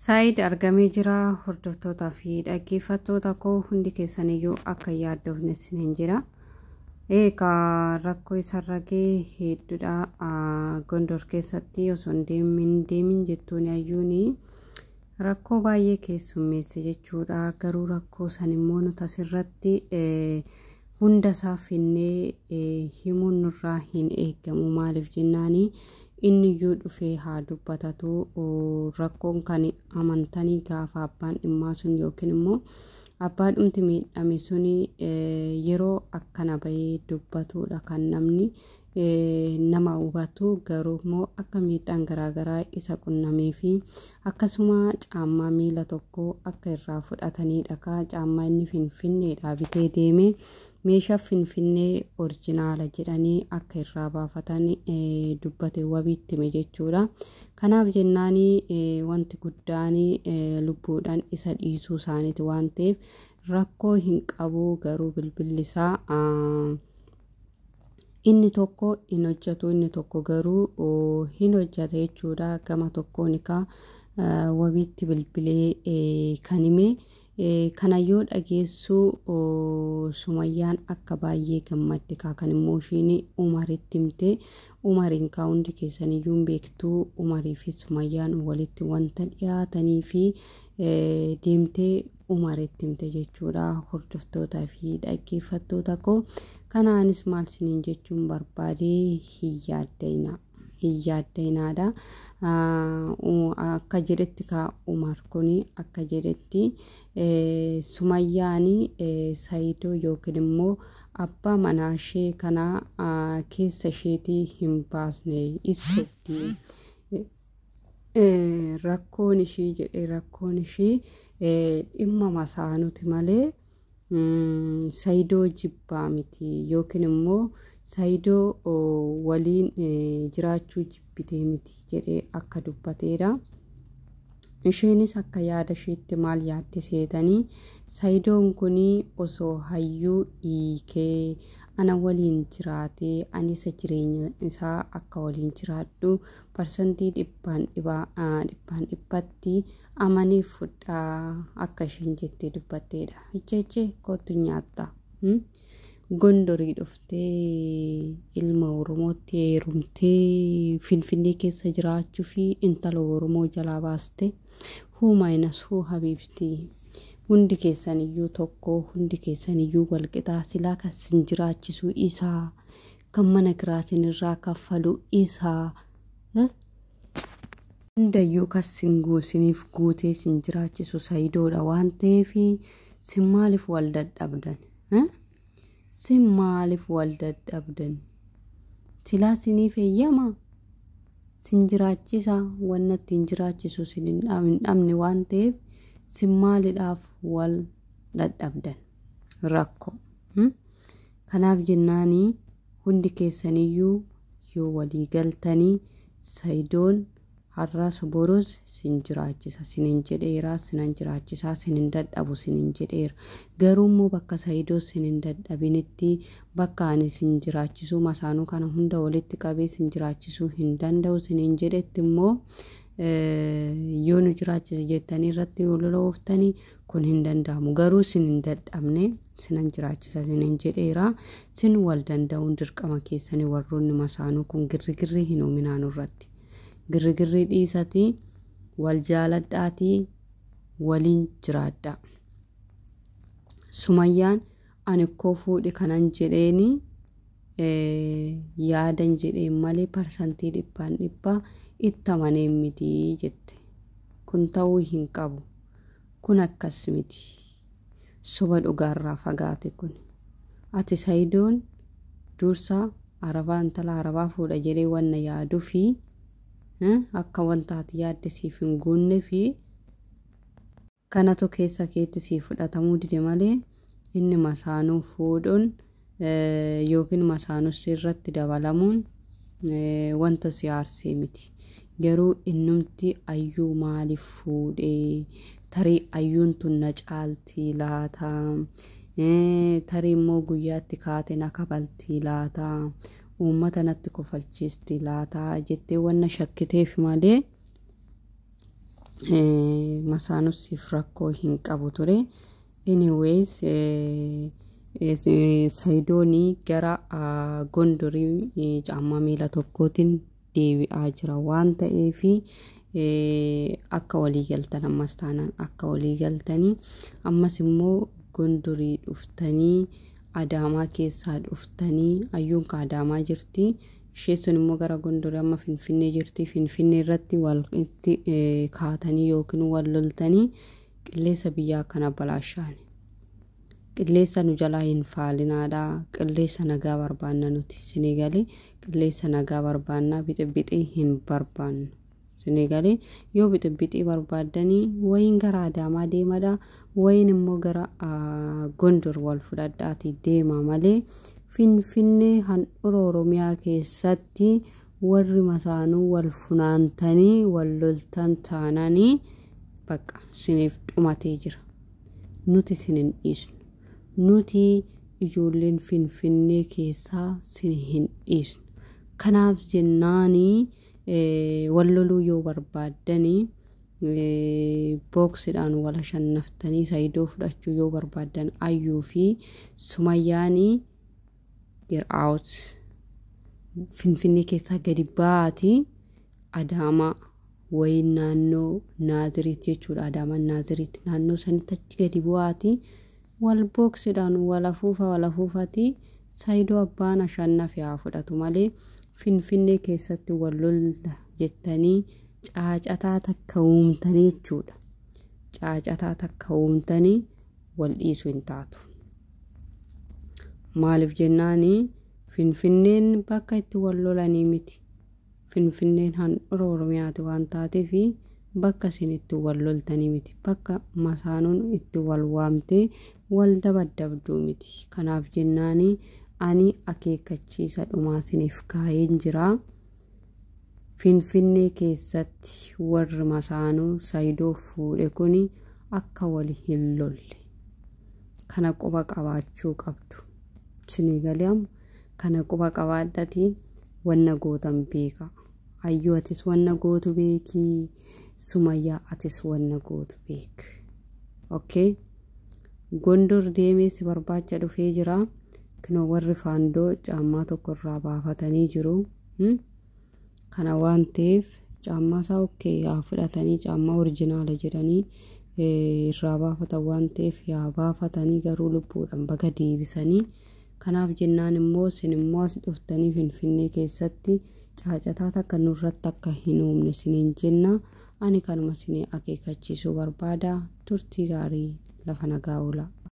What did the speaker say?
Saayid argamee jira. Hordoftootaa fi dhaggeeffattoota koo hundi keessaniyyuu akka yaaddoofnes hin jira. Eegaa rakkoo isarra gahee hedduudha. Gondor keessatti osoo hin deemin jettuun ayyuuni rakkoo baay'ee keessummeesse jechuudha. Garuu rakkoo san immoo nuti asirratti hunda isaa finnee himuun nurraa hin eegamu. Maaliif jennaani inni iyyuu dhufee haa dubbatatu. Rakkoon kan amantanii gaafa abbaan dhimmaa sun yookiin immoo abbaan dhumti miidhame suni yeroo akkana bahee dubbatudha kan namni nama hubatu. Garuu immoo akka miidhaan garaagaraa isa qunnamee fi akkasuma caammaa miila tokko akka irraa fudhatanidha. Caammaa inni finfinneedhaa bitee deeme meeshaa finfinnee orjinaala jedhanii akka irraa baafatan dubbate wabiitti hime jechuudha. Kanaaf jennaanii wanti guddaan lubbuudhaan isa dhiisuu isaaniiti waan ta'eef rakkoo hin qabu. Garuu bilbilli isaa inni tokko hin hojjetu, inni tokko garuu hin hojjeta jechuudha. Gama tokkoon wabiitti bilbilee kan hime. Kana yoo dhageessu Sumayyaan akka baay'ee gammadde kan immoo ishiin Umaritti himte. Umariin hundi keessaniyyuu beektuu. Umarii fi Sumayyaan walitti wanta dhiyaatanii fi deemtee Umaritti himte jechuudha. Hordoftootaa fi dhaggeeffattoota koo kanaanis maal isiniin jechuun barbaadee hin yaaddaynaadha. Akka jedhetti Umar kun akka jedhetti Sumayyaan Saayidoo yookiin immoo abbaa manaa ishee kana keessa isheetii hin baasne isootti. Rakkoon ishee jedhee rakkoon ishee dhimma masaanuti malee Saayidoo jibbaa miti yookiin immoo Saayidoo waliin jiraachuu jibbitee miti jedhee akka dubbateedha. Isheenis akka yaada isheetti maal yaadde seetanii Saayidoon kun osoo hayyuu hiikee ana waliin jiraatee anis jireenya isaa akka waliin jiraadhu parsantii 100% amanee fudhaa akka isheen jettee dubbatteedha. Icheechee kootu nyaatta. Gondorii dhuftee ilma Oromootti heerumtee Finfinnee keessa jiraachuu fi intala Oromoo jalaa baaste huumayinas huu habiibtii. Hundi keessaniyyuu tokko, hundi keessaniyyuu walqixaa. Silaa kan sin jiraachisuu isaa, kan mana kiraa sinirraa kaffalu isaa, hundayyuu kan siniif guutee sin jiraachisu Saayidoodha waan ta'eef sin maaliif wal dadhabdan? Sin maaliif wal dadhabdan? Silaa siniif eeyyama sin jiraachisa. Wanna ittiin jiraachisu sin hin dhabne waan ta'eef sin maaliidhaaf wal dadhabdan? Rakkoo. Kanaaf jennaanii hundi keessaniyyuu yoo walii galtanii Saayidoon har'as boros sin jiraachisa sinin jedheera. Sinan jiraachisaa sinin dadhabu sinin jedheera. Garuu immoo bakka Saayidoo sinin dadhabinitti bakka ani sin jiraachisuu masaanuu kana hunda walitti qabee sin jiraachisuu hin danda'u sinin jedhetti immoo yoo nu jiraachise jettanii irratti ololooftanii kun hin danda'amu. Garuu sinin dadhabne sinan jiraachisa sinin jedheera. Sin wal danda'uun dirqama keessanii warroonni masaanuu kun girrigirrii hin uuminaan irratti. Girrigirrii dhiisatii wal jaaladhaatii waliin jiraadha. Sumayyaan ani koo fuudhe kanan jedheeni yaadan jedheen malee parsantii 100% itti amanee miti jette. Kun ta'uu hin qabu. Kun akkas miti. Soba dhugaarraa fagaate kun. Ati Saayidoon dursaa Arabaa intala Arabaa fuudha jedhee wanna yaaduu fi akka wanta ati yaadde siif hin guunne fi kanatu keessa keetti siif fudhatamuu dide malee inni masaanuu fuudhuun yookiin masaanus irratti dabalamuun wanta si aarsee miti. Garuu innumti ayyuu maaliif fuudhee? Tarii ayyuun tun na caaltii laata? Tarii immoo guyyaatti kaate na kabaltii laata? Uummata natti kofalchiisti laata jettee wanna shakkiteef malee masaanusiif rakkoo hin qabu ture. Anyways Saidoonii gara Gondorii caammaa miila tokkootiin deebi'aa jira waan ta'eef akka walii galtan ammas taanaan akka walii galtanii ammas immoo Gondorii dhuftanii Adaamaa keessaa dhuftanii ayyuun ka Adaamaa jirti ishee sun immoo gara Gondorii amma Finfinnee jirti Finfinnee irratti wal itti kaatanii yookiin wal loltanii qilleessa biyyaa kana balaashaani. Qilleessa nu jalaa hin faalinaadha qilleessa nagaa barbaanna nuti Senegalee qilleessa nagaa barbaanna bixibixii hin barbaannu Senegalee yoo bixibixii barbaadanii wayin gara Adaamaa deemadha wayin immoo gara Gondor wal fudhadhaati deema malee Finfinnee handhuura Oromiyaa keessatti warri masaanuu wal funaantanii wal loltan taananii bakka siniif dhumatee jira nuti sinin dhiisnu. Nuti ijoolleen Finfinnee keessaa sin hin dhiisnu. Kanaaf jennaanii walloluu yoo barbaadanii boksiidhaan wal shannaftanii Saidoo fudhachuu yoo barbaadan Ayyuu fi Sumayyaanii get out. Finfinnee keessaa gadi baati Adaamaa wayin naannoo Naaziriit jechuudha Adaamaa Naaziriit naannoo sanitti achi gadi bu'aati. wal boksiidhaan wal afuufati Saidoo abbaan ashannaf yaa fudhatu malee Finfinnee keessatti wal lolda jettanii caacataa takka uumtanii jechuudha. Caacataa takka uumtanii wal dhiisuu hin taatu. Maaliif jennaanii Finfinneen bakka itti wal lolanii miti. Finfinneen handhuura Oromiyaati waan taateef bakka isin itti wal loltanii miti. Bakka masaanuun itti wal waamtee wal dabadabduu miti. Kanaaf jennaanii ani akeekkachiisa dhumaa isiniif kaa'een jira. Finfinnee keessatti warri masaanuu Saidoo fuudhe kuni akka wal hin lolle. Kana quba qabaachuu qabdu. Senegalee kana quba qabaadhati wanna gootan beeka. Ayyuu atis wanna gootu beeki. Sumayyaa atis wanna gootu beek. Okay? Gondor deemee si barbaacha dhufee jira. Kinoo warri faandoo caammaa tokko irraa baafatanii jiru. Kana waan ta'eef caammaa isaa okay yaa fudhatanii caammaa originaala jedhanii irraa baafatan waan ta'eef yaa baafatanii garuu lubbuudhaan baga deebisanii. Kanaaf jennaan immoo sin immoo as dhuftanii Finfinnee keessatti caacataa takka nurratti akka hin uumne siniin jenna. Ani kanuma sinii akeekkachiisuu barbaada. Turtii gaarii lafa nagaa oola.